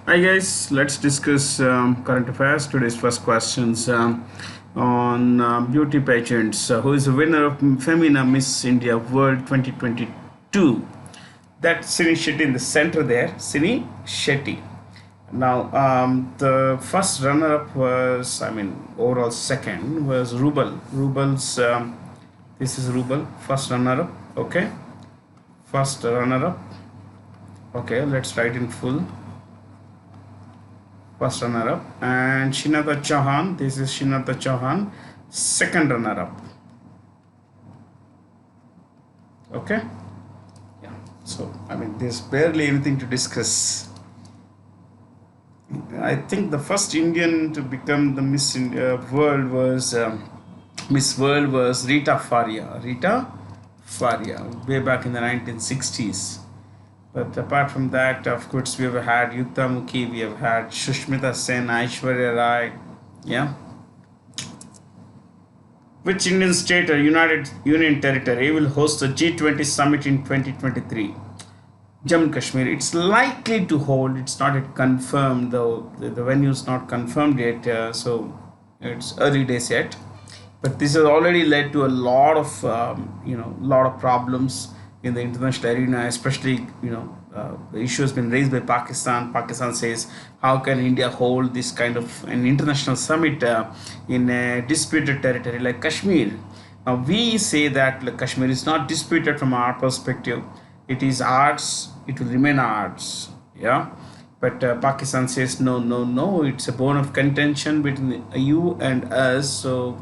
Hi guys, let's discuss current affairs. Today's first questions on beauty pageants. Who is the winner of Femina Miss India World 2022? That's Sini Shetty in the center there. Sini Shetty. Now, the first runner-up was, overall second was Rubal. This is Rubal, first runner-up. Okay, first runner-up. Okay, let's write in full. First runner-up, and Shinata Chauhan. This is Shinata Chauhan, second runner-up. Okay, yeah. So there's barely anything to discuss. I think the first Indian to become the Miss World was Miss World was Rita Faria. Rita Faria, way back in the 1960s. But apart from that, of course, we have had Yuta Mukhi, we have had Shushmita Sen, Aishwarya Rai. Yeah. Which Indian state or United Union territory will host the G20 Summit in 2023? Jammu and Kashmir. It's likely to hold. It's not yet confirmed, though. The venue is not confirmed yet, so it's early days yet. But this has already led to a lot of lot of problems in the international arena, especially the issue has been raised by Pakistan. Pakistan says, how can India hold this kind of an international summit in a disputed territory like Kashmir? Now we say that Kashmir is not disputed from our perspective. It is ours. It will remain ours. Yeah. But Pakistan says no, no, no. It's a bone of contention between you and us. So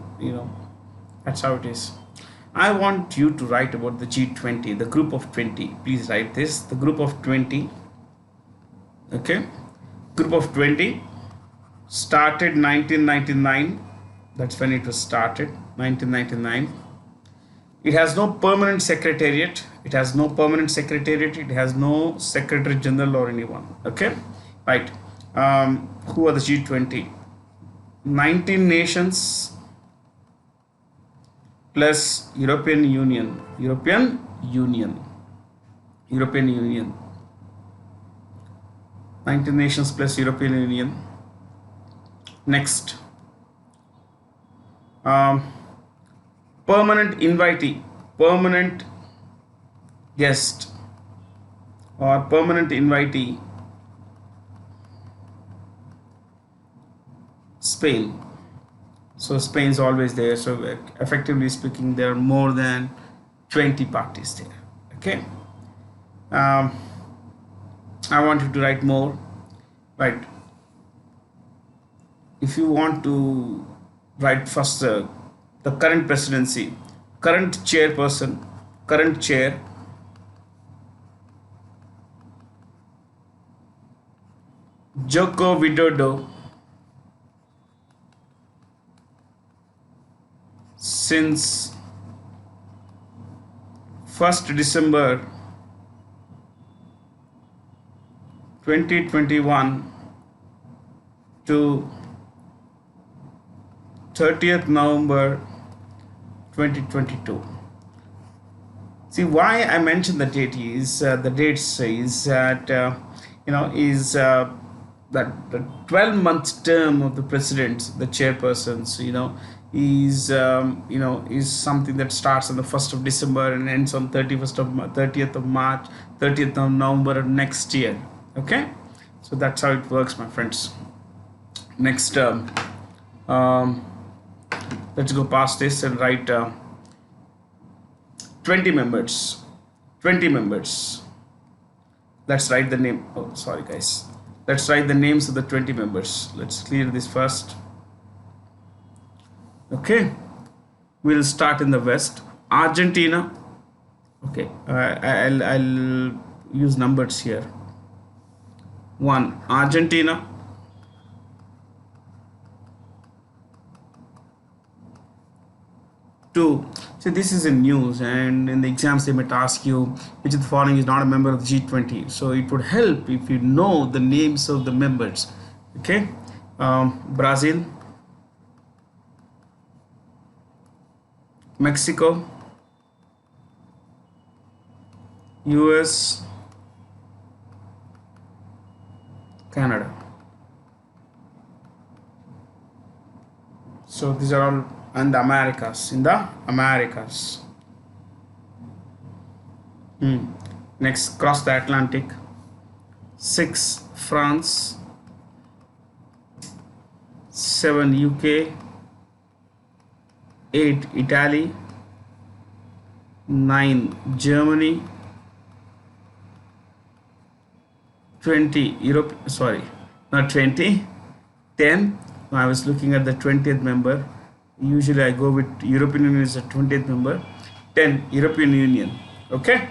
that's how it is. I want you to write about the G20, the group of 20. Please write this, the group of 20. Okay, group of 20 started 1999. That's when it was started, 1999. It has no permanent secretariat. It has no permanent secretariat. It has no secretary general or anyone. Okay, right. Who are the G20? 19 nations plus European Union. 19 nations plus European Union. Next, permanent invitee, permanent guest or permanent invitee, Spain. So Spain is always there. So effectively speaking, there are more than 20 parties there. Okay. I want you to write more. Right. If you want to write first the current presidency, current chairperson, current chair, Joko Widodo, since 1st December 2021 to 30th November 2022. See, why I mentioned the date is the date says that that the 12-month term of the president, the chairpersons, is something that starts on the 1st of December and ends on 30th of March, 30th of November next year. Okay, so that's how it works, my friends. Next, let's go past this and write 20 members. 20 members. Let's write the name. Oh, sorry, guys. Let's write the names of the 20 members. Let's clear this first. Okay, we'll start in the west. Argentina. Okay, I'll use numbers here. 1, Argentina. 2, so this is in news, and in the exams they might ask you which of the following is not a member of the G20. So it would help if you know the names of the members. Okay, Brazil, Mexico, US, Canada. So these are all in the Americas. In the Americas. Next, cross the Atlantic. 6 France, 7 UK, 8 Italy, 9 Germany, 20 Europe, sorry, not 20, 10. I was looking at the 20th member. Usually I go with European Union is the 20th member. 10 European Union. Okay.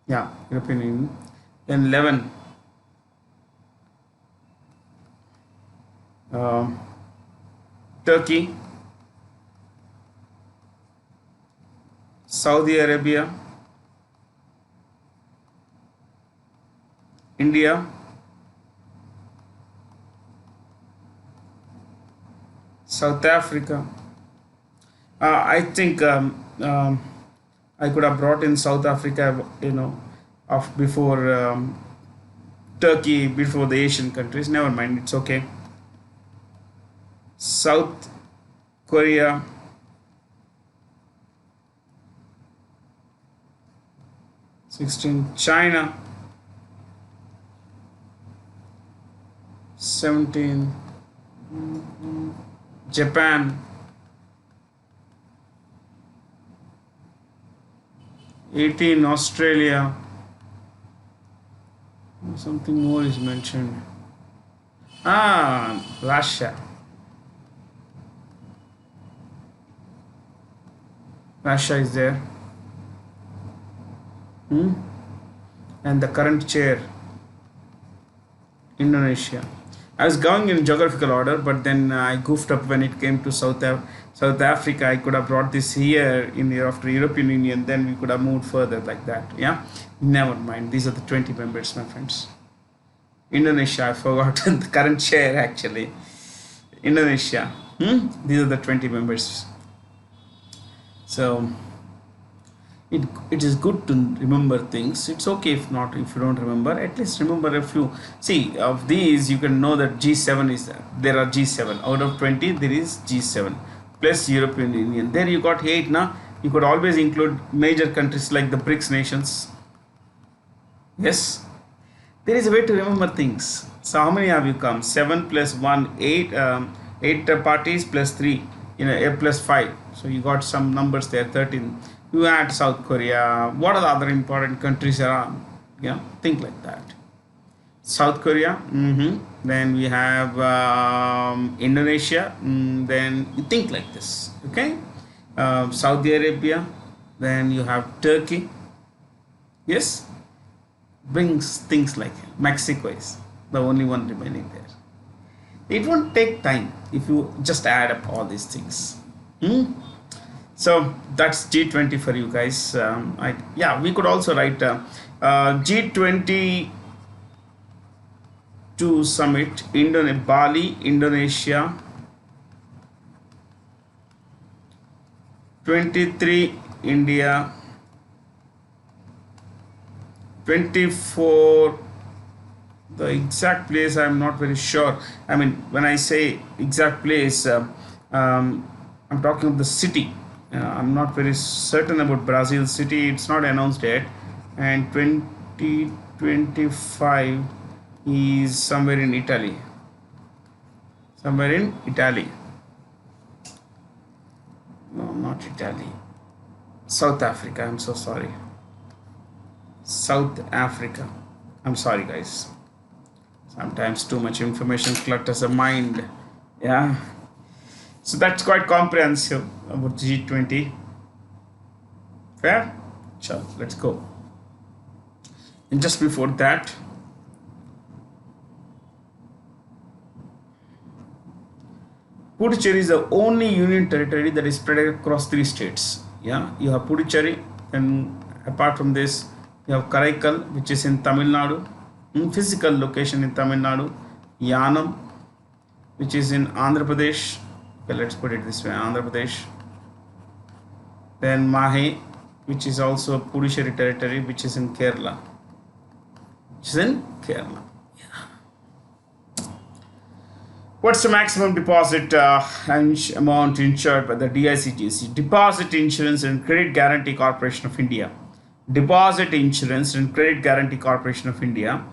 Yeah, European Union. Then 11 Turkey, Saudi Arabia, India, South Africa. I think I could have brought in South Africa, of before Turkey, before the Asian countries. Never mind, it's okay. South Korea, China, 17 Japan, 18 Australia. Something more is mentioned. Russia. Russia is there. And the current chair, Indonesia. I was going in geographical order, but then I goofed up when it came to South Africa. I could have brought this here after European Union, then we could have moved further like that. Yeah, never mind. These are the 20 members, my friends. Indonesia, I forgot the current chair actually. Indonesia. These are the 20 members. So it is good to remember things. It's okay if you don't remember, at least remember a few. See, of these you can know that G7 is there are G7 out of 20, there is G7 plus European Union. There you got 8 now. You could always include major countries like the BRICS nations. Yes, there is a way to remember things. So how many have you come? 7 plus 1, 8. 8 parties plus 3, A plus 5. So you got some numbers there, 13. You add South Korea. What are the other important countries around? Think like that. South Korea. Then we have Indonesia. Then you think like this. Okay. Saudi Arabia. Then you have Turkey. Yes. Brings things like Mexico is the only one remaining there. It won't take time if you just add up all these things. So that's G20 for you guys. We could also write G20 Summit, Bali, Indonesia, 23 India, 24 the exact place I'm not very sure. I mean, when I say exact place, I'm talking of the city. I'm not very certain about Brazil city. It's not announced yet. And 2025 is somewhere in Italy. No, not Italy. South Africa. I'm so sorry. South Africa. I'm sorry, guys. Sometimes too much information clutters the mind. Yeah. So that's quite comprehensive about G20. Fair? Sure, let's go. And just before that, Puducherry is the only union territory that is spread across 3 states. Yeah, you have Puducherry, and apart from this, you have Karaikal, which is in Tamil Nadu, physical location in Tamil Nadu, Yanam, which is in Andhra Pradesh. Okay, let's put it this way, Andhra Pradesh. Then Mahe, which is also Puducherry territory, which is in Kerala. which is in Kerala. What's the maximum deposit amount insured by the DICGC? Deposit Insurance and Credit Guarantee Corporation of India. Deposit Insurance and Credit Guarantee Corporation of India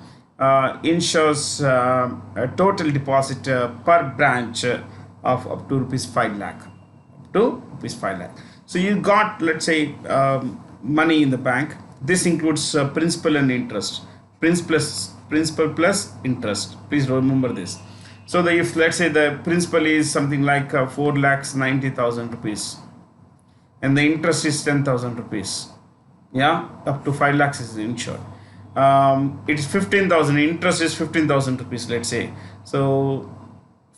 insures a total deposit per branch of up to rupees 5 lakh. Up to rupees 5 lakh. So you got, let's say, money in the bank. This includes principal and interest. Principal plus interest. Please remember this. So if let's say the principal is something like 4 lakhs 90,000 rupees and the interest is 10,000 rupees, yeah, up to 5 lakhs is insured. It is 15,000, interest is 15,000 rupees, let's say. So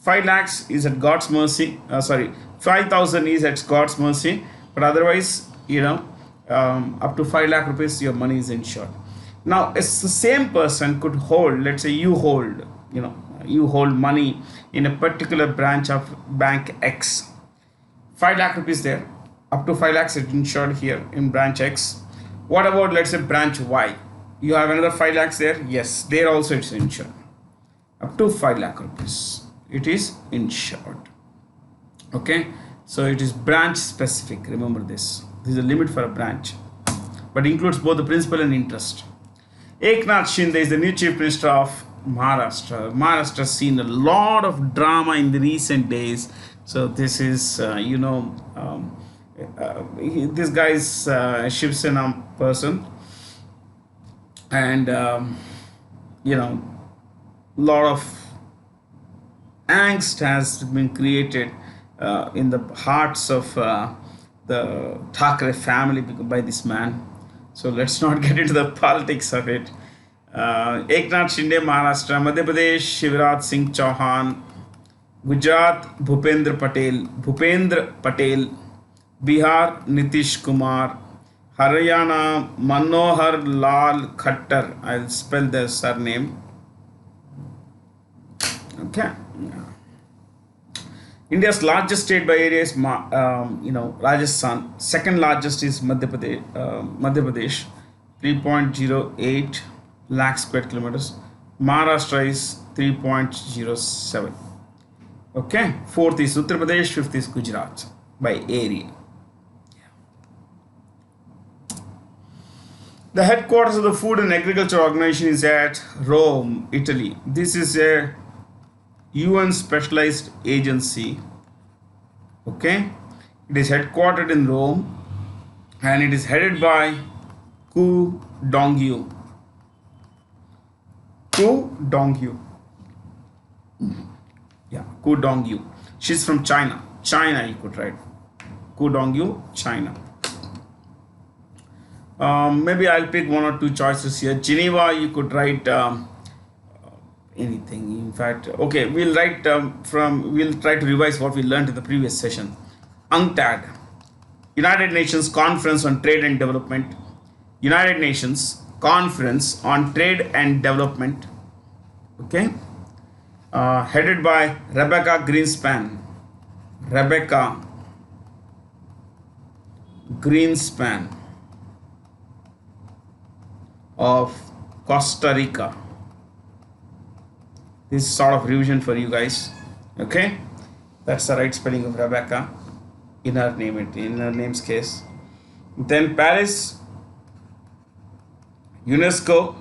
5 lakhs is at God's mercy, 5,000 is at God's mercy, but otherwise, up to 5 lakh rupees your money is insured. Now, it's the same person could hold, let's say you hold money in a particular branch of bank X. 5 lakh rupees there, up to 5 lakhs is insured here in branch X. What about, let's say, branch Y? You have another 5 lakhs there. Yes, there also it's insured. Up to 5 lakh rupees, it is insured. Okay, so it is branch specific. Remember this. This is a limit for a branch, but includes both the principal and interest. Eknath Shinde is the new Chief Minister of Maharashtra. Maharashtra has seen a lot of drama in the recent days. So this is, this guy is a Shiv Sena person, and lot of angst has been created in the hearts of the Thackeray family by this man. So let's not get into the politics of it. Eknath Shinde, Maharashtra. Madhya Pradesh, Shivraj Singh Chauhan. Gujarat, Bhupendra Patel. Bihar, Nitish Kumar. Haryana, Manohar Lal Khattar. I'll spell their surname. Okay. India's largest state by area is Rajasthan. Second largest is Madhya Pradesh, 3.08 lakh square kilometers. Maharashtra is 3.07. Okay. Fourth is Uttar Pradesh. Fifth is Gujarat by area. The headquarters of the Food and Agriculture Organization is at Rome, Italy. This is a UN specialized agency. Okay, it is headquartered in Rome and it is headed by Ku Dongyu. Yeah, Ku Dongyu. She's from China. You could write Ku Dongyu, China. Maybe I'll pick one or two choices here. Geneva, you could write anything. In fact, okay, we'll write we'll try to revise what we learned in the previous session. UNCTAD, United Nations Conference on Trade and Development. United Nations Conference on Trade and Development. Okay, headed by Rebecca Greenspan. Of Costa Rica. This is sort of revision for you guys. Okay, that's the right spelling of Rebecca in her name's case. Then Paris, UNESCO,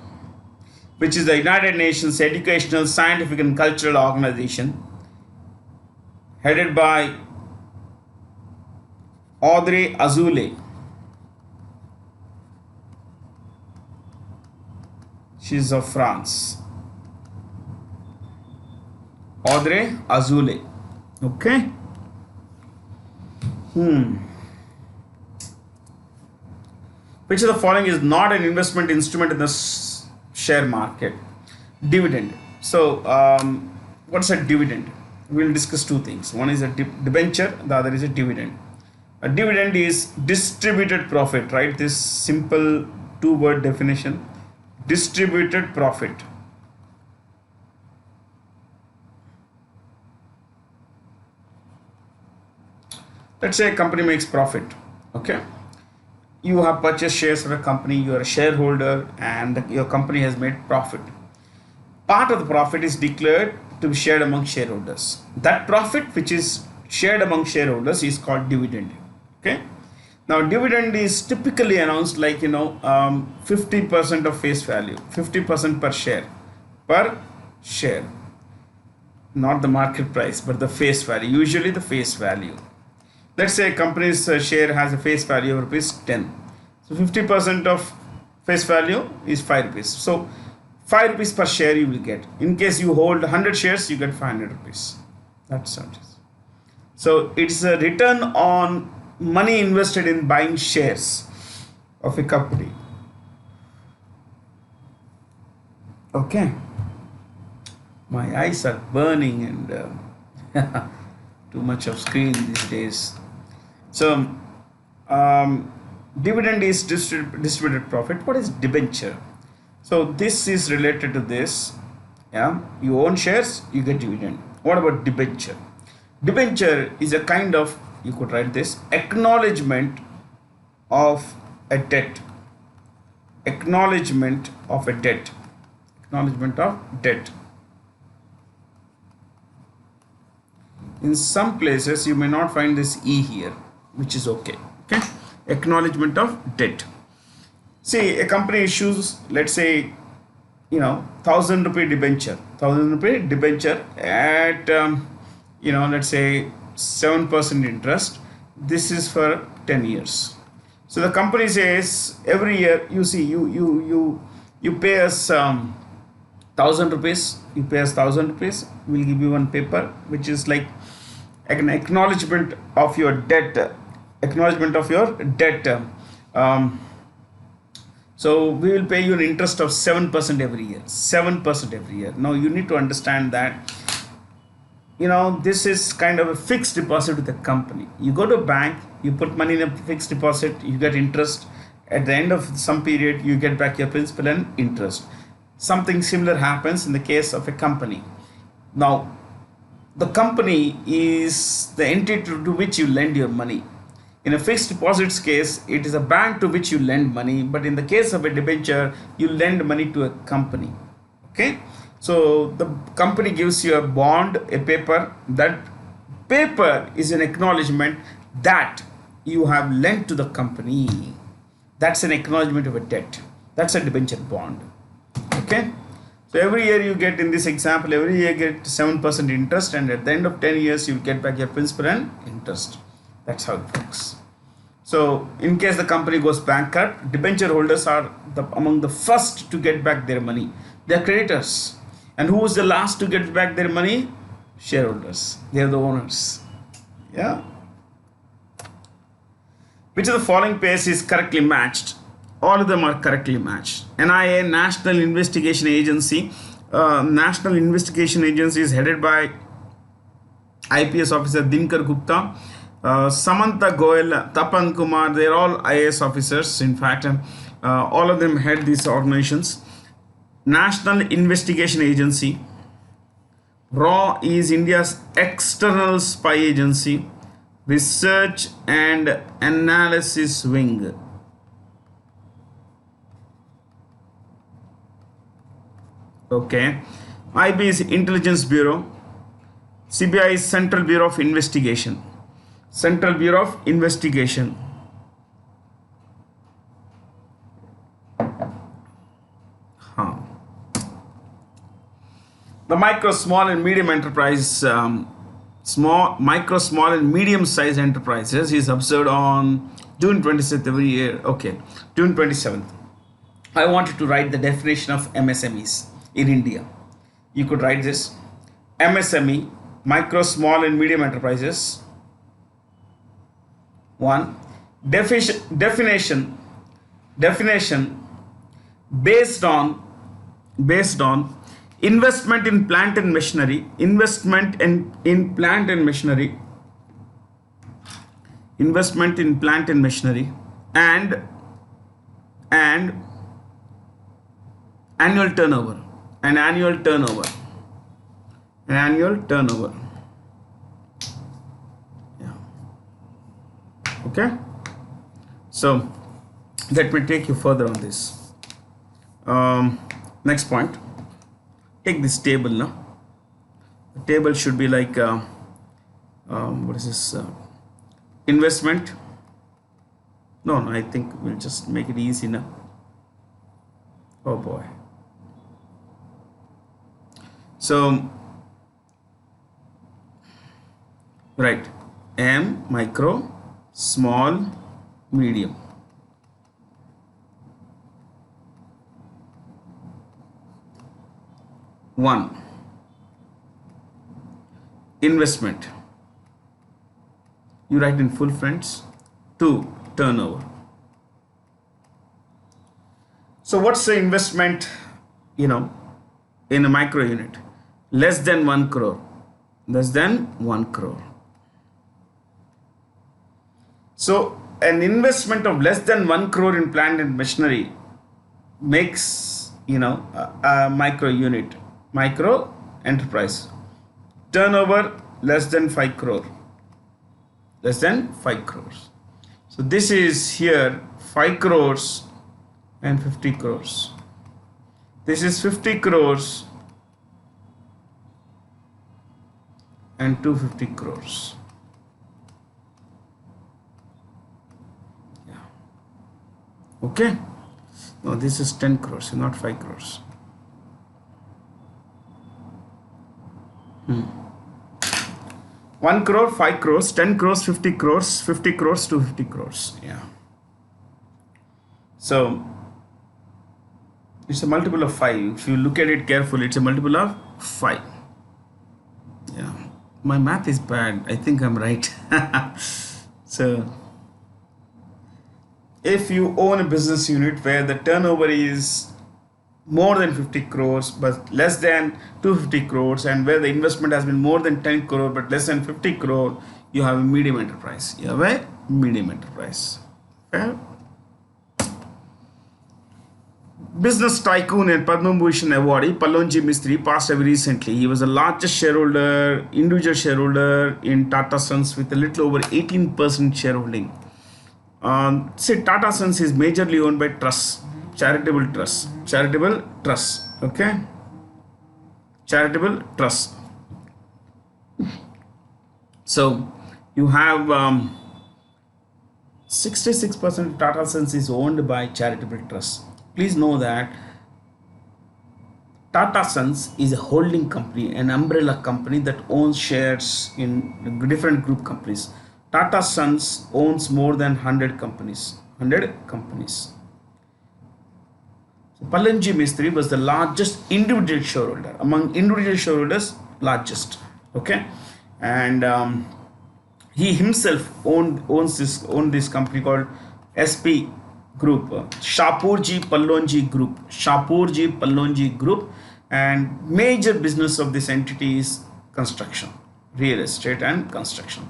which is the United Nations Educational, Scientific and Cultural Organization, headed by Audrey Azoulay. She's of France. Audrey Azoulay. Okay. Which of the following is not an investment instrument in the share market? Dividend. So, what's a dividend? We'll discuss two things. One is a debenture, the other is a dividend. A dividend is distributed profit, right? This simple two-word definition. Distributed profit. Let's say a company makes profit. Okay. you have purchased shares of a company, you are a shareholder, and your company has made profit. Part of the profit is declared to be shared among shareholders. That profit which is shared among shareholders is called dividend. Okay. Now dividend is typically announced like 50% of face value, 50% per share, not the market price but the face value, usually the face value. Let's say a company's share has a face value of rupees 10, so 50% of face value is 5 rupees, so 5 rupees per share you will get. In case you hold 100 shares, you get 500 rupees. That's how it is. So it's a return on money invested in buying shares of a company. Okay, my eyes are burning and too much of screen these days. So dividend is distributed profit. What is debenture? So this is related to this. Yeah, you own shares, you get dividend. What about debenture? Debenture is a kind of, you could write this, acknowledgement of a debt. Acknowledgement of a debt. Acknowledgement of debt. In some places you may not find this E here, which is okay. Okay, acknowledgement of debt. See, a company issues, let's say, 1,000 rupee debenture, 1,000 rupee debenture at let's say 7% interest. This is for 10 years. So the company says every year, you pay us 1,000 rupees. You pay us 1,000 rupees. We'll give you one paper which is like an acknowledgement of your debt. Acknowledgement of your debt. So we will pay you an interest of 7% every year. 7% every year. Now you need to understand that this is kind of a fixed deposit with the company. You go to a bank, you put money in a fixed deposit, you get interest. At the end of some period, you get back your principal and interest. Something similar happens in the case of a company. Now, the company is the entity to which you lend your money. In a fixed deposits case, it is a bank to which you lend money, but in the case of a debenture, you lend money to a company. Okay. So the company gives you a bond, a paper. That paper is an acknowledgement that you have lent to the company. That's an acknowledgement of a debt. That's a debenture bond. Okay. So every year you get, in this example, every year you get 7% interest, and at the end of 10 years you get back your principal and interest. That's how it works. So in case the company goes bankrupt, debenture holders are among the first to get back their money. They are creditors. And who is the last to get back their money? Shareholders. They are the owners. Yeah. Which of the following pairs is correctly matched? All of them are correctly matched. NIA, National Investigation Agency. National Investigation Agency is headed by IPS officer Dinkar Gupta. Samantha Goel, Tapan Kumar, they are all IAS officers. In fact, all of them head these organizations. National Investigation Agency. RAW is India's external spy agency. Research and Analysis Wing. Okay. IB is Intelligence Bureau. CBI is Central Bureau of Investigation. Central Bureau of Investigation. The micro, small and medium enterprise, micro, small and medium sized enterprises is observed on June 27th every year. Okay, June 27th. I wanted to write the definition of MSMEs in India. You could write this: MSME, micro, small and medium enterprises. One, definition based on investment in plant and machinery, investment in plant and machinery, and annual turnover, yeah. Okay, so let me take you further on this. Next point, take this table now. The table should be like what is this, investment. No, I think we'll just make it easy now. Oh boy. So right, M, micro, small, medium. One, investment. You write in full, friends. 2, turnover. So what's the investment, in a micro unit? Less than 1 crore. Less than 1 crore. So an investment of less than 1 crore in plant and machinery makes, a micro unit, micro enterprise. Turnover less than 5 crore. Less than 5 crores. So this is here 5 crores and 50 crores. This is 50 crores and 250 crores. Yeah. Okay. No, this is 10 crores, not 5 crores. 1 crore, 5 crores, 10 crores, 50 crores, 50 crores, 250 crores. Yeah. So it's a multiple of 5. If you look at it carefully, it's a multiple of 5. Yeah. My math is bad. I think I'm right. So if you own a business unit where the turnover is more than 50 crores but less than 250 crores, and where the investment has been more than 10 crore but less than 50 crore, you have a medium enterprise. You have a medium enterprise. Okay? Business tycoon and Padma Bhushan awardee Pallonji Mistry passed away recently. He was the largest shareholder, individual shareholder in Tata Sons with a little over 18% shareholding. See, Tata Sons is majorly owned by trusts, charitable trust. Okay, charitable trust. So you have 66% of Tata Sons is owned by charitable trust. Please know that Tata Sons is a holding company, an umbrella company that owns shares in different group companies. Tata Sons owns more than 100 companies. So Pallonji Mistry was the largest individual shareholder. Among individual shareholders, largest. Okay, and he himself owned this company called SP Group, Shapurji Pallonji Group, and major business of this entity is construction, real estate and construction.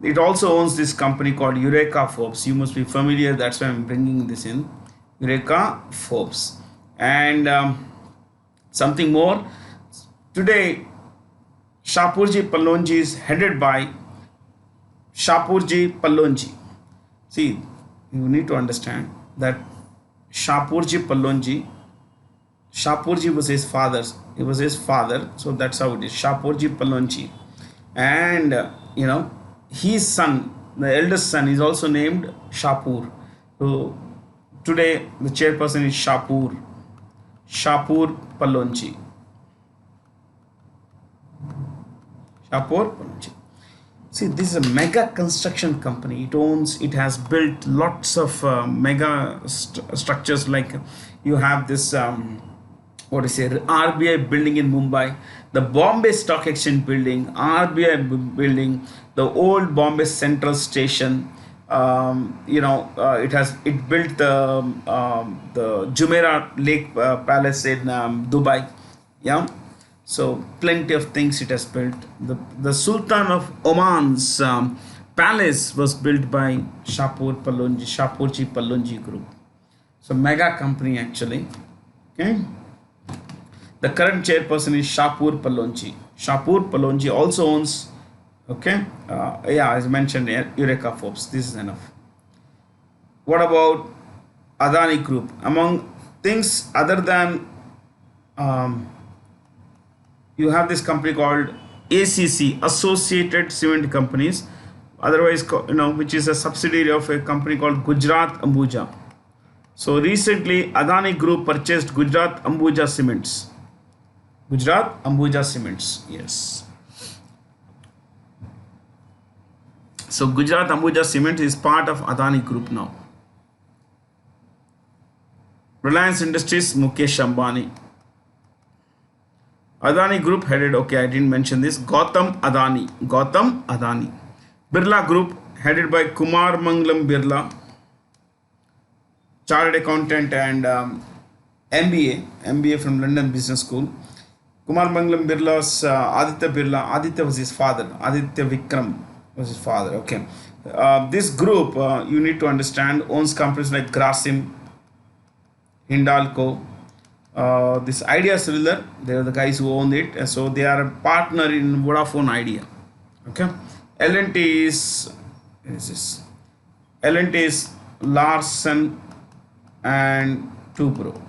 It also owns this company called Eureka Forbes. You must be familiar. That's why I'm bringing this in. Eureka Forbes. And something more. Today, Shapurji Pallonji is headed by Shapurji Pallonji. See, you need to understand that Shapurji was his father. He was his father. So that's how it is. Shapurji Pallonji. And, his son, the eldest son, is also named Shapur. So today the chairperson is Shapur Pallonji. See, this is a mega construction company. It has built lots of mega structures, like you have this RBI building in Mumbai, the Bombay Stock Exchange building, RBI building, the old Bombay Central Station. It built the Jumeirah Lake Palace in Dubai. Yeah. So plenty of things it has built. The Sultan of Oman's palace was built by Shapurji Pallonji Group. So mega company actually. Okay. The current chairperson is Shapur Pallonji. Shapur Pallonji also owns, as mentioned here, Eureka Forbes. This is enough. What about Adani Group. Among things other than you have this company called ACC, Associated Cement Companies, otherwise which is a subsidiary of a company called Gujarat Ambuja. So recently Adani Group purchased Gujarat Ambuja Cements. Gujarat Ambuja Cements, yes. So Gujarat Ambuja Cement is part of Adani Group now. Reliance Industries, Mukesh Ambani. Adani Group headed, okay, I didn't mention this, Gautam Adani. Gautam Adani. Birla Group headed by Kumar Mangalam Birla, Chartered Accountant and MBA from London Business School. Kumar Mangalam Birla's Aditya Birla, Aditya was his father, Aditya Vikram was his father, okay. This group, you need to understand, owns companies like Grasim, Hindalco, this Idea Cellular, they are the guys who own it, and so they are a partner in Vodafone Idea, okay. L&T is, what is this? L&T is Larsen and Toubro.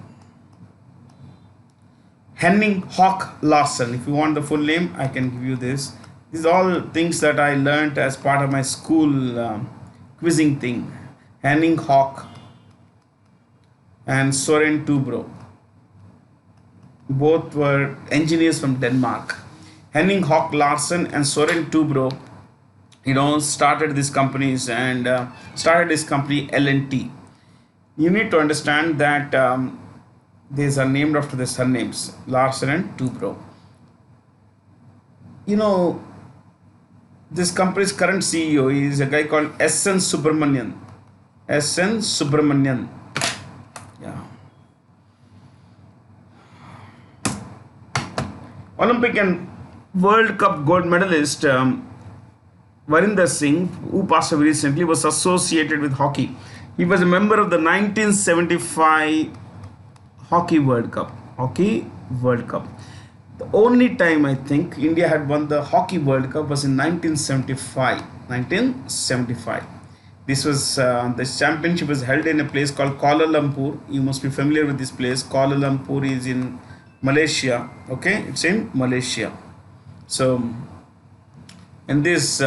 Henning Hock Larsen, if you want the full name, I can give you this. These are all things that I learned as part of my school quizzing thing. Henning Hock and Soren Toubro. Both were engineers from Denmark. Henning Hock Larsen and Soren Toubro, started these companies and started this company L&T. You need to understand that these are named after the surnames, Larsen and Toubro. This company's current CEO is a guy called S.N. Subramanian. S.N. Subramanian. Yeah. Olympic and World Cup gold medalist Varinder Singh, who passed away recently, was associated with hockey. He was a member of the 1975 Hockey World Cup. Hockey World Cup. The only time I think India had won the Hockey World Cup was in 1975. 1975. This was this championship was held in a place called Kuala Lumpur. You must be familiar with this place. Kuala Lumpur is in Malaysia. Okay, it's in Malaysia. So in this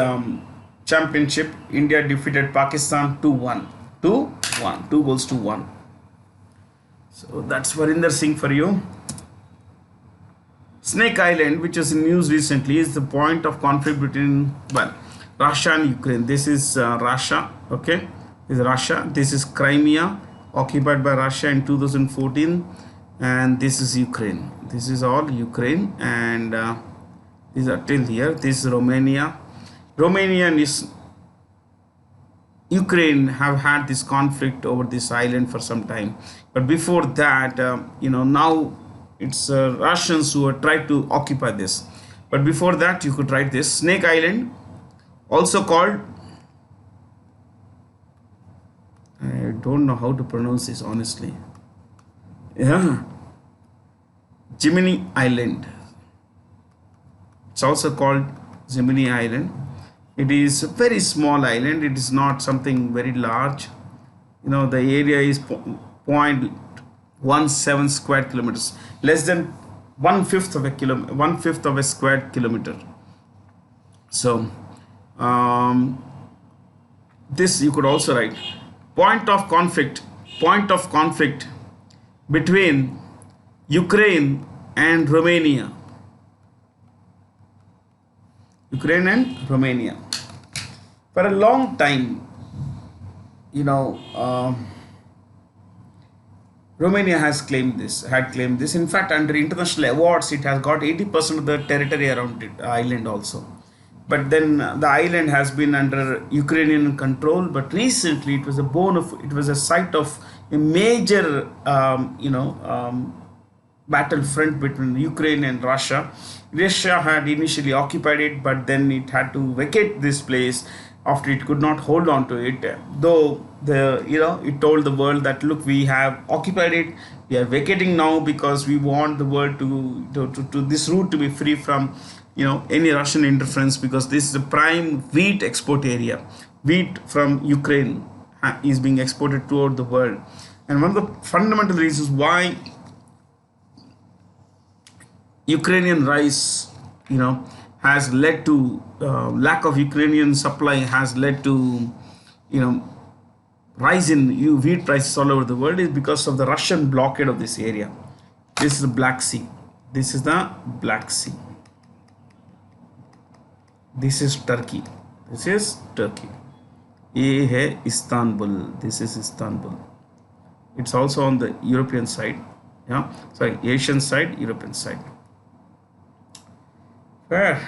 championship, India defeated Pakistan 2-1. 2-1. 2 goals to 1. So that's Varinder Singh for you. Snake Island, which was in news recently, is the point of conflict between, Russia and Ukraine. This is Russia, okay? This is Russia. This is Crimea, occupied by Russia in 2014. And this is Ukraine. This is all Ukraine. And these are till here. This is Romania. Romania and Ukraine have had this conflict over this island for some time. But before that, now it's Russians who have tried to occupy this. But before that, you could write this. Snake Island, also called, I don't know how to pronounce this honestly. Yeah. Gemini Island. It's also called Gemini Island. It is a very small island. It is not something very large. The area is 0.17 square kilometers, less than 1/5 of a kilometer, 1/5 of a square kilometer. So this you could also write point of conflict between Ukraine and Romania. Ukraine and Romania. For a long time, Romania had claimed this. In fact, under international awards, it has got 80% of the territory around it, island also. But then the island has been under Ukrainian control. But recently, it was a site of a major, battlefront between Ukraine and Russia. Russia had initially occupied it, but then it had to vacate this place after it could not hold on to it. Though it told the world that, look, we have occupied it, we are vacating now because we want the world to this route to be free from any Russian interference, because this is the prime wheat export area. Wheat from Ukraine is being exported toward the world. And one of the fundamental reasons why Ukrainian rice, has led to lack of Ukrainian supply, has led to, rise in wheat prices all over the world, is because of the Russian blockade of this area. This is the Black Sea. This is the Black Sea. This is Turkey. This is Turkey. ये है Istanbul. This is Istanbul. It's also on the European side. Yeah, sorry, Asian side, European side. Fair.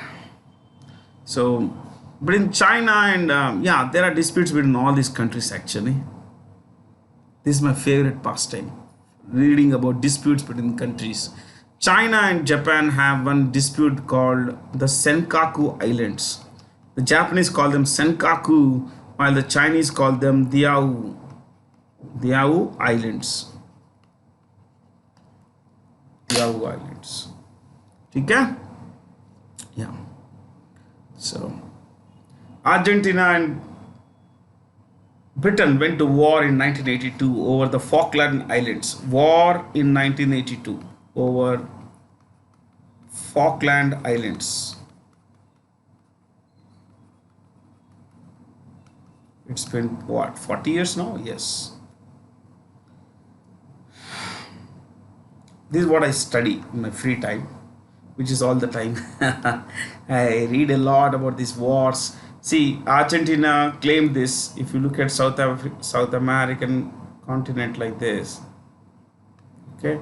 So, but in China and there are disputes between all these countries actually. This is my favorite pastime, reading about disputes between countries. China and Japan have one dispute called the Senkaku Islands. The Japanese call them Senkaku, while the Chinese call them Diaoyu Islands. Diaoyu Islands. Okay? Yeah. So, Argentina and Britain went to war in 1982 over the Falkland Islands. War in 1982 over Falkland Islands. It's been what, 40 years now? Yes. This is what I study in my free time, which is all the time. I read a lot about these wars. See, Argentina claimed this. If you look at South American continent like this, okay,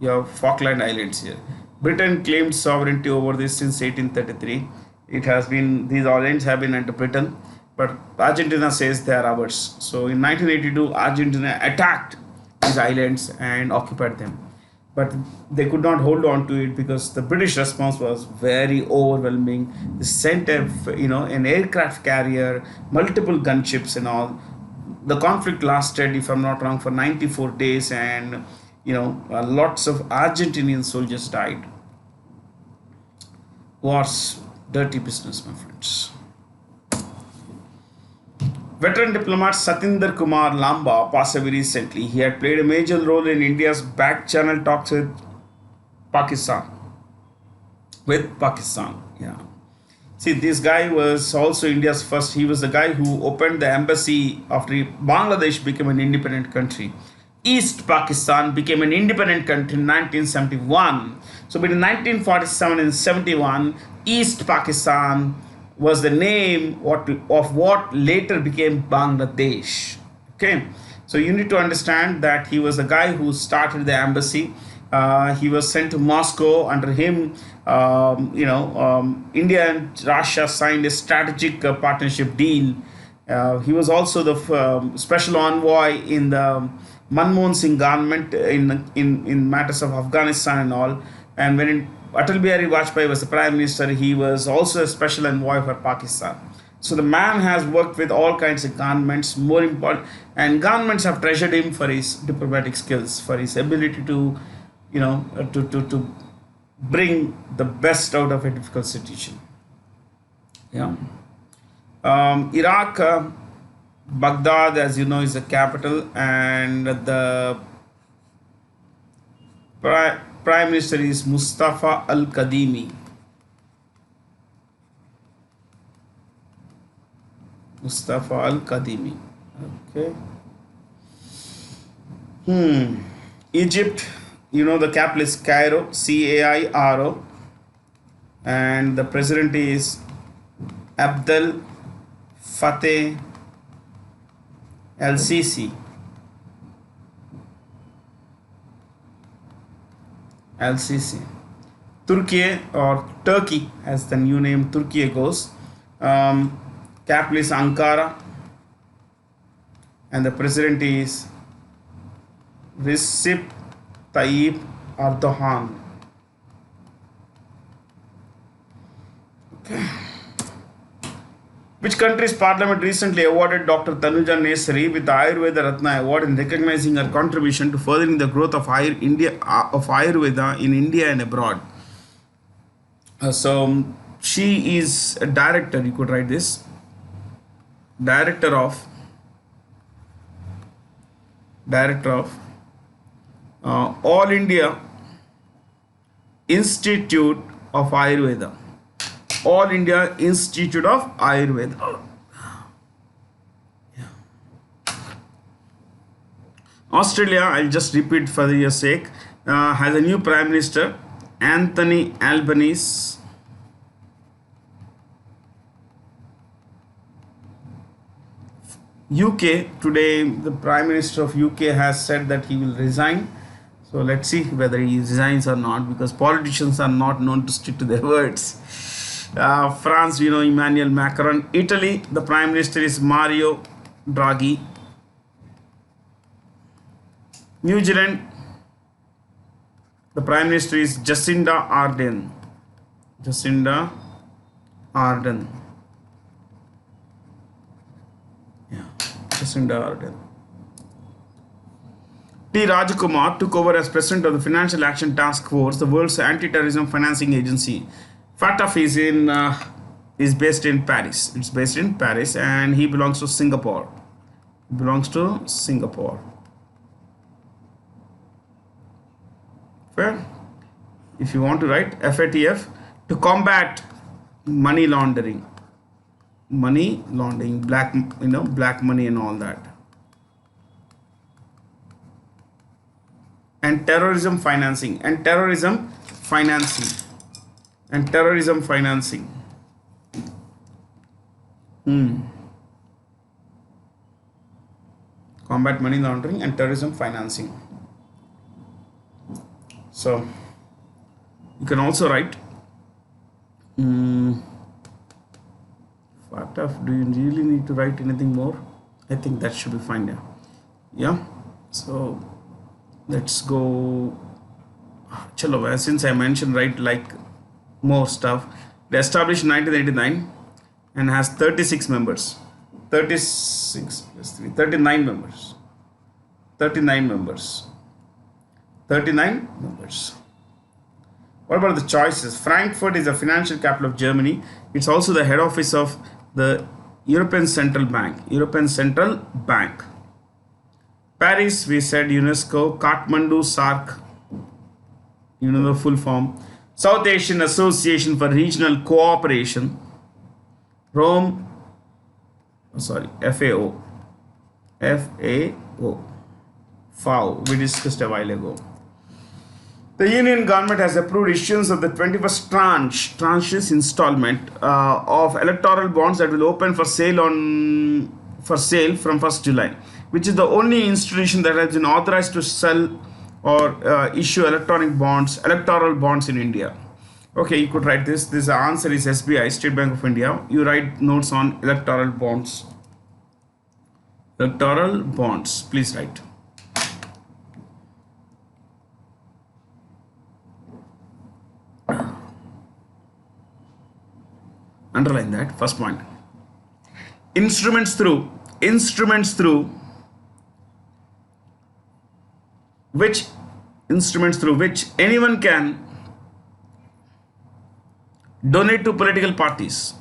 you have Falkland Islands here. Britain claimed sovereignty over this since 1833. It has been, these islands have been under Britain, but Argentina says they are ours. So in 1982, Argentina attacked these islands and occupied them. But they could not hold on to it because the British response was very overwhelming. They sent an aircraft carrier, multiple gunships and all. The conflict lasted, if I'm not wrong, for 94 days, and lots of Argentinian soldiers died. War's dirty business, my friends. Veteran diplomat Satinder Kumar Lamba passed away recently. He had played a major role in India's back-channel talks with Pakistan. Yeah. See, this guy was also India's first. He was the guy who opened the embassy after Bangladesh became an independent country. East Pakistan became an independent country in 1971. So between 1947 and 71, East Pakistan was the name of what later became Bangladesh. Okay, so you need to understand that he was the guy who started the embassy. He was sent to Moscow. Under him, India and Russia signed a strategic partnership deal. He was also the special envoy in the Manmohan Singh government in matters of Afghanistan and all. And when Atal Bihari Vajpayee was the Prime Minister, he was also a special envoy for Pakistan. So the man has worked with all kinds of governments, more important, and governments have treasured him for his diplomatic skills, for his ability to, to bring the best out of a difficult situation. Yeah. Iraq, Baghdad, as you know, is the capital, and the Prime Minister is Mustafa Al-Kadhimi. Mustafa Al-Kadhimi. Okay. Egypt, the capital is Cairo, Cairo, and the president is Abdel Fattah El-Sisi. El-Sisi. Turkey, or Turkey as the new name Turkey goes, capital is Ankara, and the president is Recep Tayyip Erdogan. Okay. Which country's parliament recently awarded Dr. Dhanuja with the Ayurveda Ratna Award in recognizing her contribution to furthering the growth of Ayurveda in India and abroad? So she is a director, you could write this, director of Director of All India Institute of Ayurveda. All India Institute of Ayurveda. Australia, I'll just repeat for your sake, has a new Prime Minister, Anthony Albanese. UK, today the Prime Minister of UK has said that he will resign. So let's see whether he resigns or not, because politicians are not known to stick to their words. France, Emmanuel Macron. Italy, the Prime Minister is Mario Draghi. New Zealand, the Prime Minister is Jacinda Ardern. Jacinda Ardern. Yeah, Jacinda Ardern. T. Rajkumar took over as President of the Financial Action Task Force, the world's anti-terrorism financing agency. FATF is based in Paris. It's based in Paris, and he belongs to Singapore. Fair. If you want to write FATF, to combat money laundering, black money and all that, and terrorism financing. Combat money laundering and terrorism financing. So you can also write FATF. Do you really need to write anything more? I think that should be fine. Yeah. So let's go. Chalo, since I mentioned, right, like more stuff. They established in 1989 and has 36 members. 36 plus 3, 39 members. 39 members. What about the choices? Frankfurt is the financial capital of Germany. It's also the head office of the European Central Bank. Paris, we said UNESCO. Kathmandu, SAARC. The full form. South Asian Association for Regional Cooperation. Rome. FAO. FAO. We discussed a while ago. The Union government has approved issuance of the 21st tranches installment of electoral bonds that will open for sale from 1st July, which is the only institution that has been authorized to sell or issue electoral bonds in India. Okay, you could write this. This answer is SBI, State Bank of India. You write notes on electoral bonds. Please write. Underline that. First point. Instruments through which anyone can donate to political parties.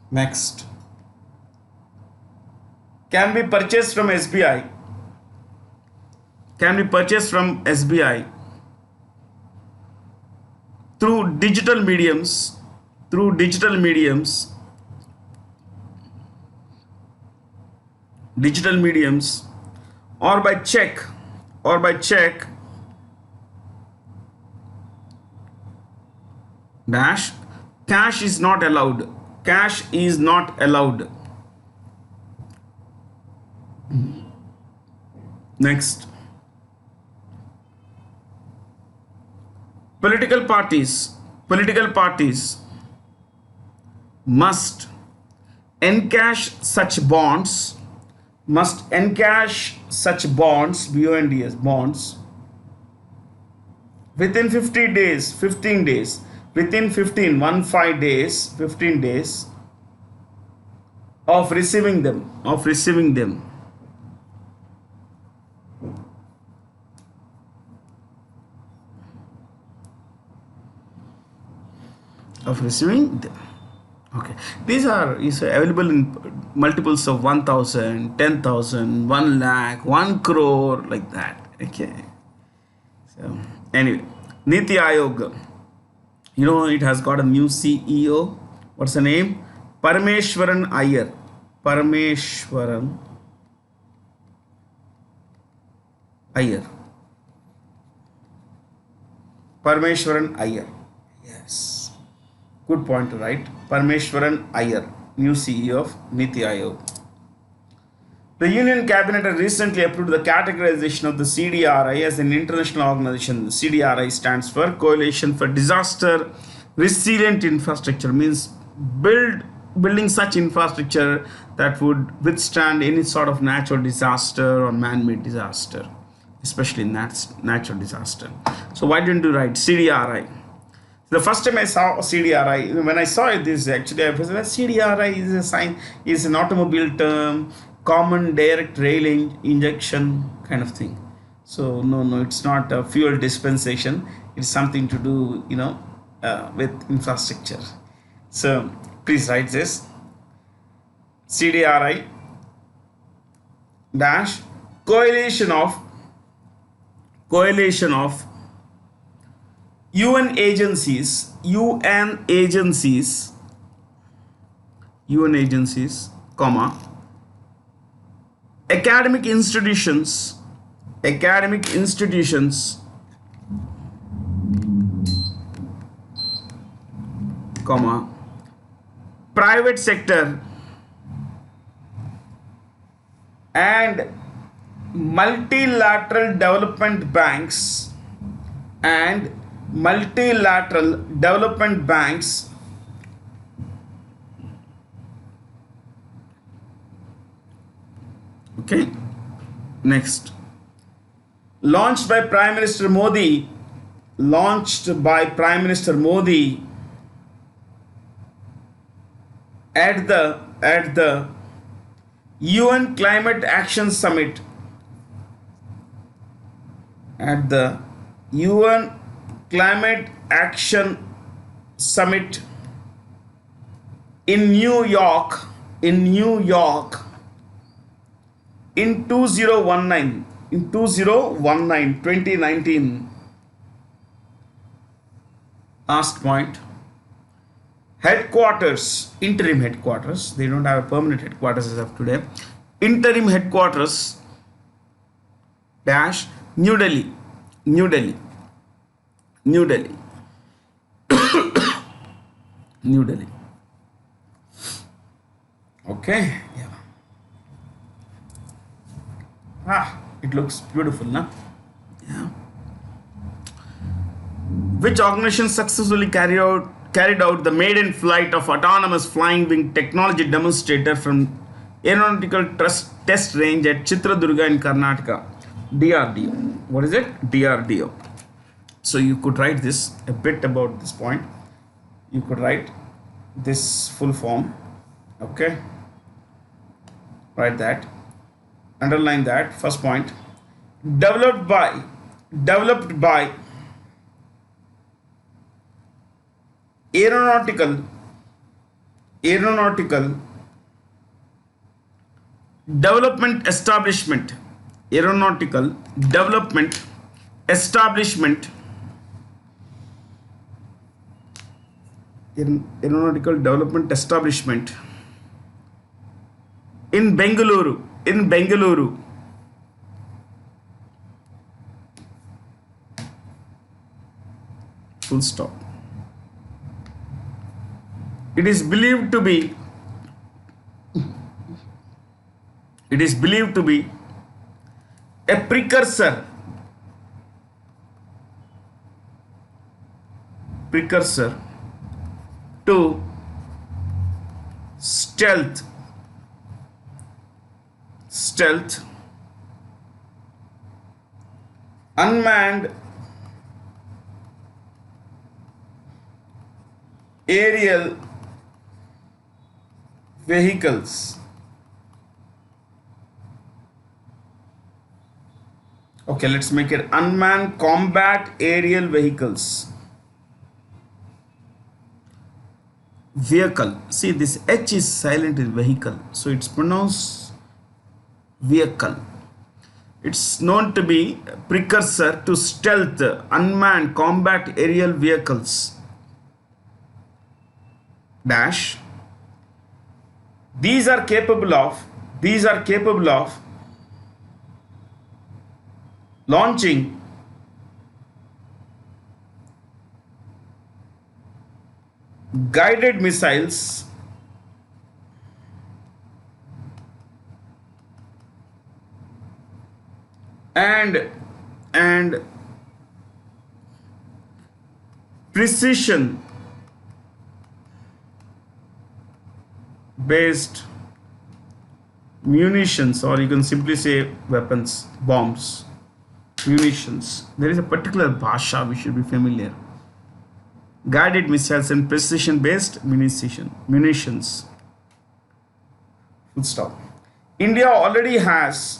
Next. Can be purchased from SBI. Through digital mediums, or by check. Dash. Cash is not allowed. Next. Political parties must encash such bonds, bonds, within 15 days, of receiving them. Okay. These are is available in multiples of 1,000, 10,000, 1 lakh, 1 crore, like that. Okay. So anyway, Niti Aayog, it has got a new CEO. What's the name? Parameshwaran Iyer. Parameshwaran Iyer. Parameshwaran Iyer. Yes. Good point to write. Parameshwaran Iyer, new CEO of Niti Aayog. The Union Cabinet has recently approved the categorization of the CDRI as an international organization. The CDRI stands for Coalition for Disaster Resilient Infrastructure, means building such infrastructure that would withstand any sort of natural disaster or man-made disaster, especially natural disaster. So why didn't you write CDRI? The first time I saw CDRI, when I saw it, this actually I was like, CDRI is a sign, is an automobile term, common direct rail injection kind of thing. So no, it's not a fuel dispensation. It's something to do, with infrastructure. So please write this. CDRI dash coalition of UN agencies, comma, academic institutions, comma, private sector, and multilateral development banks Okay. Next. Launched by Prime Minister Modi at the UN Climate Action Summit. At the UN Climate Action Summit in New York in 2019. Last point. Interim headquarters. They don't have a permanent headquarters as of today. Interim headquarters dash New Delhi. New Delhi. Okay. Yeah. It looks beautiful, na? Yeah. Which organization successfully carried out the maiden flight of autonomous flying wing technology demonstrator from aeronautical test range at Chitradurga in Karnataka? DRDO. What is it? DRDO. So you could write this a bit about this point. You could write this full form. Okay. Write that. Underline that. First point. Developed by aeronautical development establishment. Aeronautical development establishment in Bengaluru. Full stop. It is believed to be a precursor to stealth unmanned aerial vehicles. Okay, let's make it unmanned combat aerial vehicles vehicle. See, this H is silent in vehicle, so it's pronounced vehicle. It's known to be a precursor to stealth, unmanned combat aerial vehicles. Dash. These are capable of launching guided missiles and precision based munitions, or you can simply say weapons, bombs, munitions. There is a particular bhasha we should be familiar. Guided missiles and precision based munitions. Full stop. India already has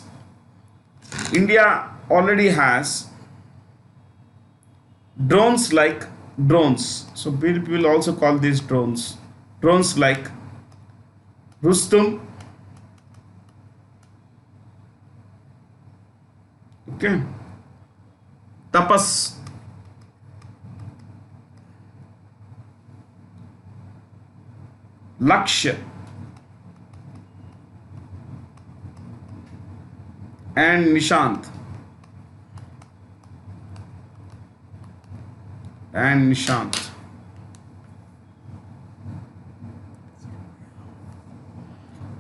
drones like drones. So people will also call these drones. Drones like Rustum. Okay. Tapas. Lakshya. And Nishant.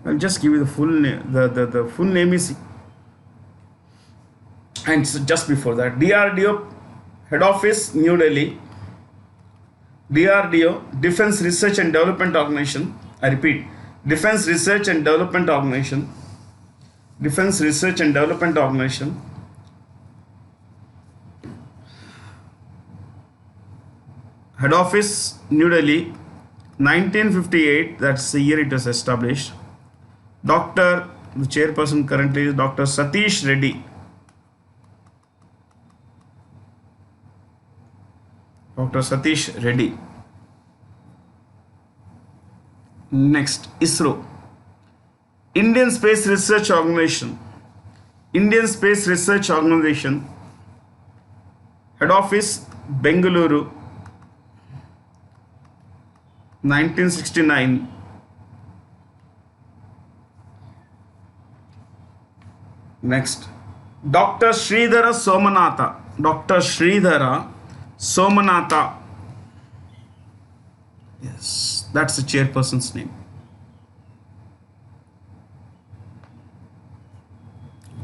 I'll just give you the full name. The full name is, and so just before that, DRDO head office, New Delhi. DRDO, Defense Research and Development Organization. I repeat, Defense Research and Development Organization. Defense Research and Development Organization. Head office, New Delhi. 1958, that's the year it was established. The chairperson currently is Dr. Satish Reddy. Dr. Satish Reddy. Next, ISRO. Indian Space Research Organization. Head office, Bengaluru. 1969. Next, Dr. Sridhara Somanatha. Yes, that's the chairperson's name.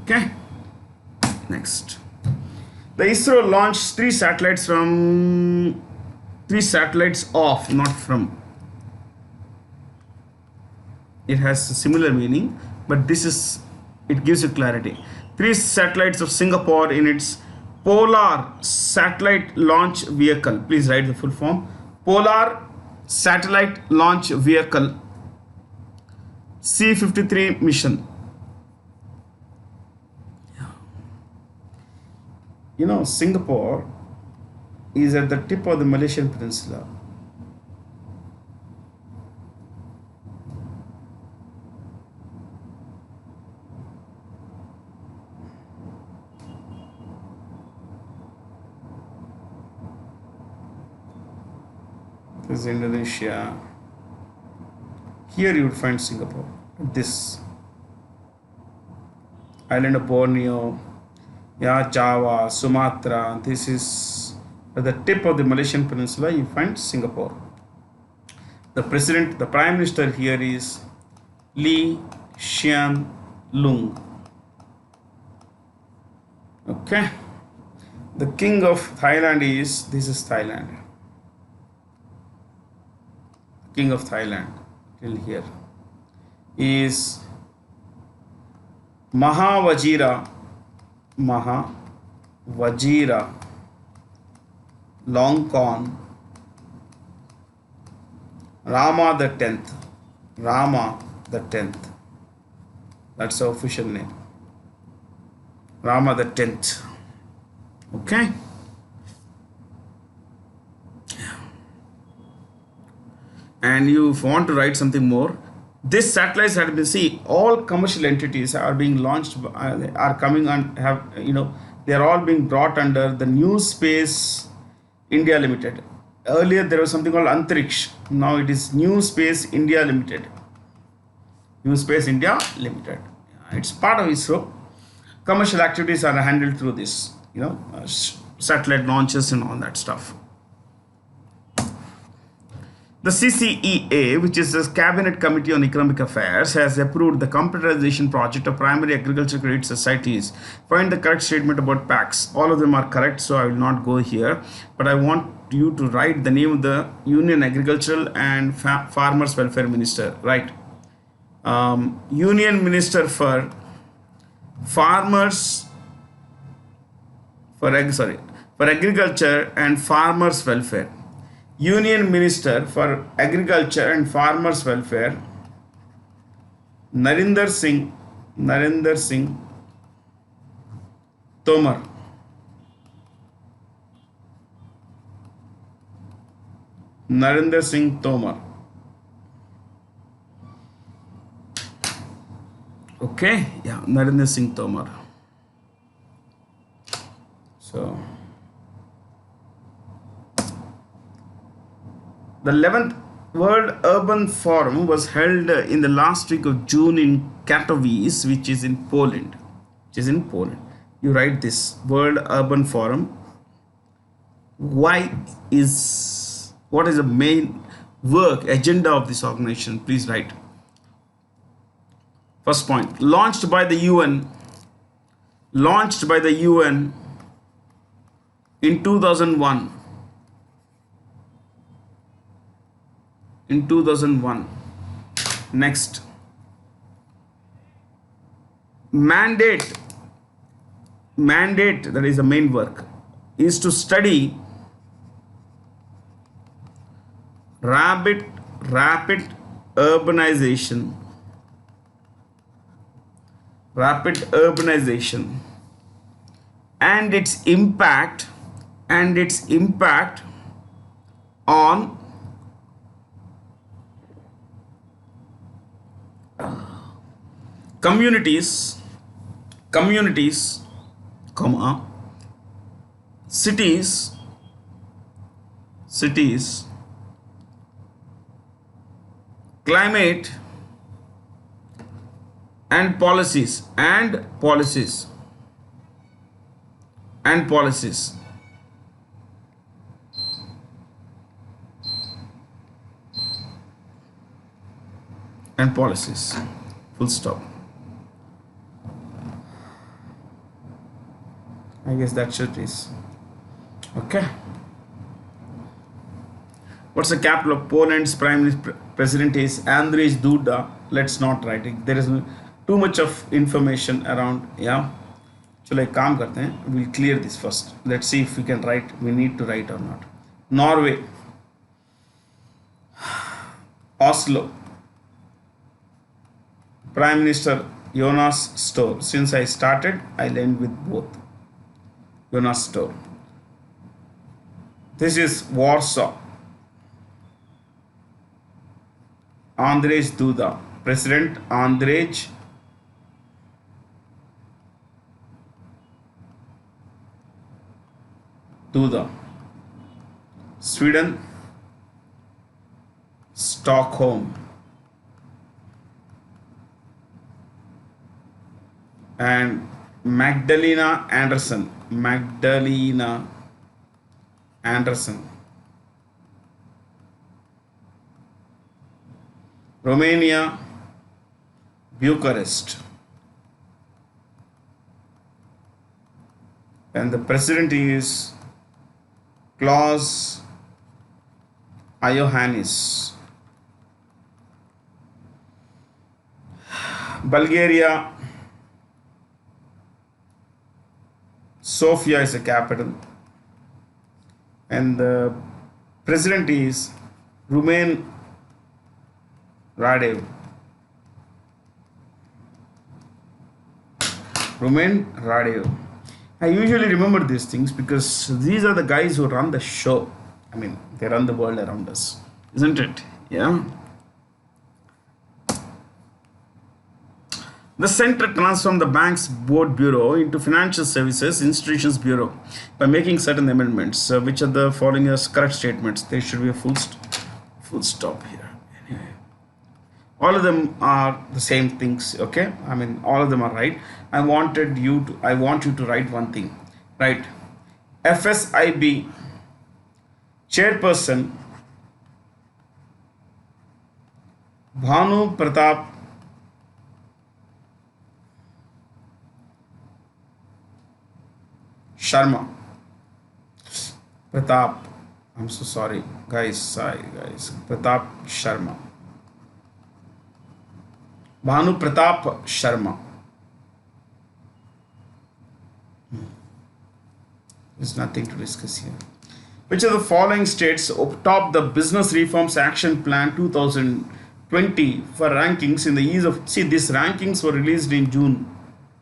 Okay. Next, the ISRO launched three satellites off, not from. It has a similar meaning, but it gives you clarity. 3 satellites of Singapore in its Polar Satellite Launch Vehicle. Please write the full form. Polar Satellite Launch Vehicle C-53 mission. You know, Singapore is at the tip of the Malaysian Peninsula. This is Indonesia. Here you would find Singapore. This island of Borneo, Java, Sumatra. This is at the tip of the Malaysian Peninsula. You find Singapore. The Prime Minister here is Lee Hsien Loong. Okay. The King of Thailand this is Thailand. King of Thailand till here is Mahavajira Longkorn Rama the 10th. That's the official name. Rama the 10th. Okay. and you if you want to write something more, this satellites have been, see, all commercial entities are being launched, are coming on, have, they are all being brought under the New Space India Limited. Earlier there was something called Antariksh, now it is New Space India Limited. New Space India Limited. It's part of ISRO. Commercial activities are handled through this, satellite launches and all that stuff. The CCEA, which is the Cabinet Committee on Economic Affairs, has approved the computerization project of primary agriculture credit societies. Find the correct statement about PACs. All of them are correct, so I will not go here. But I want you to write the name of the Union Agricultural and Farmers Welfare Minister. Right. Union Minister for Farmers, for Agriculture and Farmers Welfare. Union Minister for Agriculture and Farmers Welfare, Narendra Singh Tomar. Narendra Singh Tomar. Okay, yeah, Narendra Singh Tomar. So the 11th World Urban Forum was held in the last week of June in Katowice, which is in Poland. You write this World Urban Forum. What is the main agenda of this organization? Please write. First point, launched by the UN in 2001. Next, mandate, that is the main work, is to study rapid urbanization and its impact on communities, cities, climate and policies. Full stop. I guess that should is okay. What's the capital of Poland's prime president is Andrzej Duda. Let's not write it. There is too much of information around. Yeah. चलो एक काम करते हैं. We'll clear this first. Let's see if we can write. We need to write or not. Norway. Oslo. Prime Minister Jonas Støre. Since I started, I'll end with both. Jonas Støre. This is Warsaw. Andrzej Duda. President Andrzej Duda. Sweden. Stockholm. And Magdalena Andersson. Romania, Bucharest. And the president is Klaus Iohannis. Bulgaria, Sofia is the capital. And the president is Rumen Radev. I usually remember these things because these are the guys who run the show. I mean, they run the world around us, isn't it? Yeah. The center transformed the bank's board bureau into financial services institutions bureau by making certain amendments. Which are the following as correct statements? There should be a full stop here. Anyway, all of them are the same things. Okay, I mean all of them are right. I want you to write one thing. Right, FSIB chairperson Bhanu Pratap Sharma. Pratap. I'm so sorry, guys. Sorry, guys. Pratap Sharma. Bhanu Pratap Sharma. There's nothing to discuss here. Which of the following states top the Business Reforms Action Plan 2020 for rankings in the ease of... See, these rankings were released in June,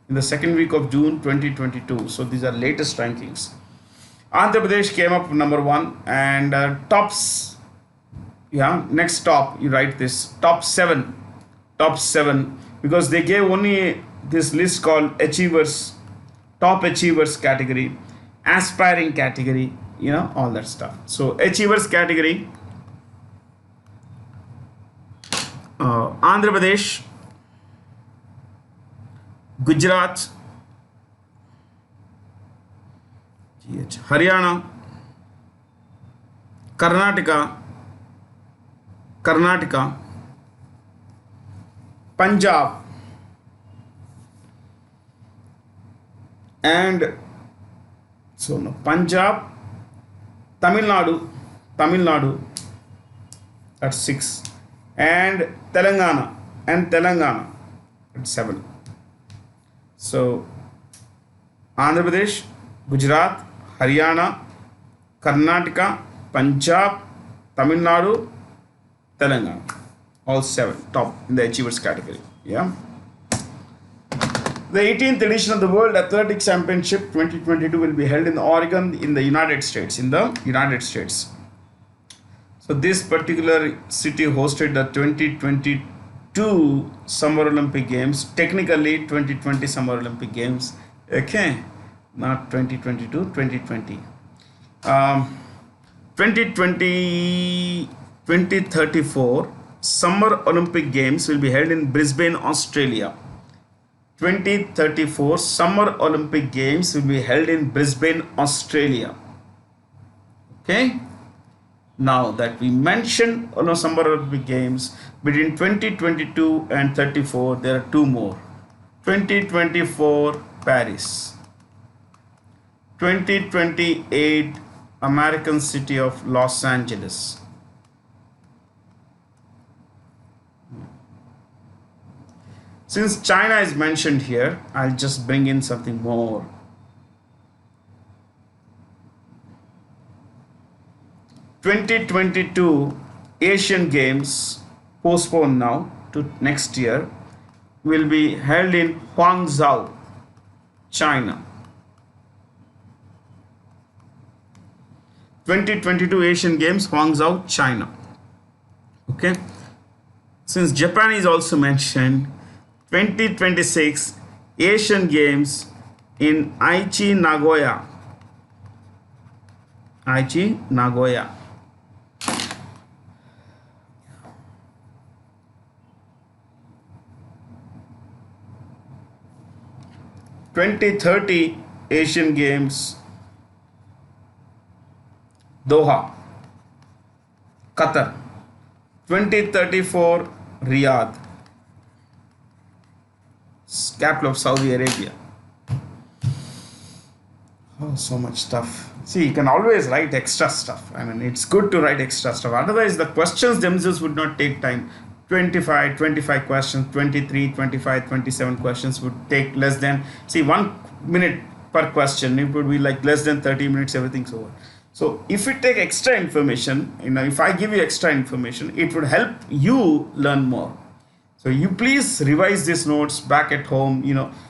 in the second week of June 2022. So these are latest rankings. Andhra Pradesh came up number 1 and tops. Yeah, next top, you write this top 7, because they gave only this list called achievers, top achievers category, aspiring category, you know, all that stuff. So achievers category, Andhra Pradesh, Gujarat, Haryana, Karnataka, Punjab, and so no, Punjab, Tamil Nadu, that's 6, and Telangana, that's 7. So Andhra Pradesh, Gujarat, Haryana, Karnataka, Punjab, Tamil Nadu, Telangana, all 7 top in the achievers category. Yeah. The 18th edition of the World Athletics Championship 2022 will be held in Oregon in the United States. So this particular city hosted the 2022 Summer Olympic Games, technically 2020 Summer Olympic Games. Okay, not 2022, 2020. 2034 Summer Olympic Games will be held in Brisbane, Australia. 2034 Summer Olympic Games will be held in Brisbane, Australia. Okay. Now that we mentioned Summer Olympic Games, between 2022 and 34, there are 2 more. 2024 Paris. 2028 American city of Los Angeles. Since China is mentioned here, I'll just bring in something more. 2022 Asian Games, postponed now to next year, will be held in Guangzhou, China. 2022 Asian Games, Guangzhou, China. Okay. Since Japan is also mentioned, 2026 Asian Games in Aichi, Nagoya. 2030 Asian Games, Doha, Qatar. 2034 Riyadh, capital of Saudi Arabia. Oh, so much stuff. See, you can always write extra stuff. I mean, it's good to write extra stuff. Otherwise, the questions themselves would not take time. 25 questions, 23, 25, 27 questions would take less than, see, 1 minute per question. It would be like less than 30 minutes, everything's over. So if you take extra information, if I give you extra information, it would help you learn more. So you please revise these notes back at home.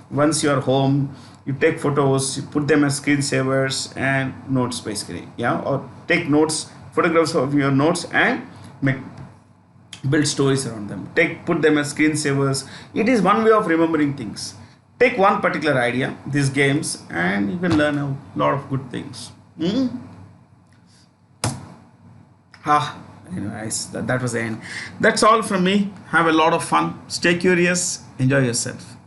Once you're home, you take photos, you put them as screensavers and notes basically. Yeah, or take notes, photographs of your notes and make Build stories around them. Put them as screensavers. It is one way of remembering things. Take one particular idea, these games, and you can learn a lot of good things. Anyways, that was the end. That's all from me. Have a lot of fun. Stay curious. Enjoy yourself.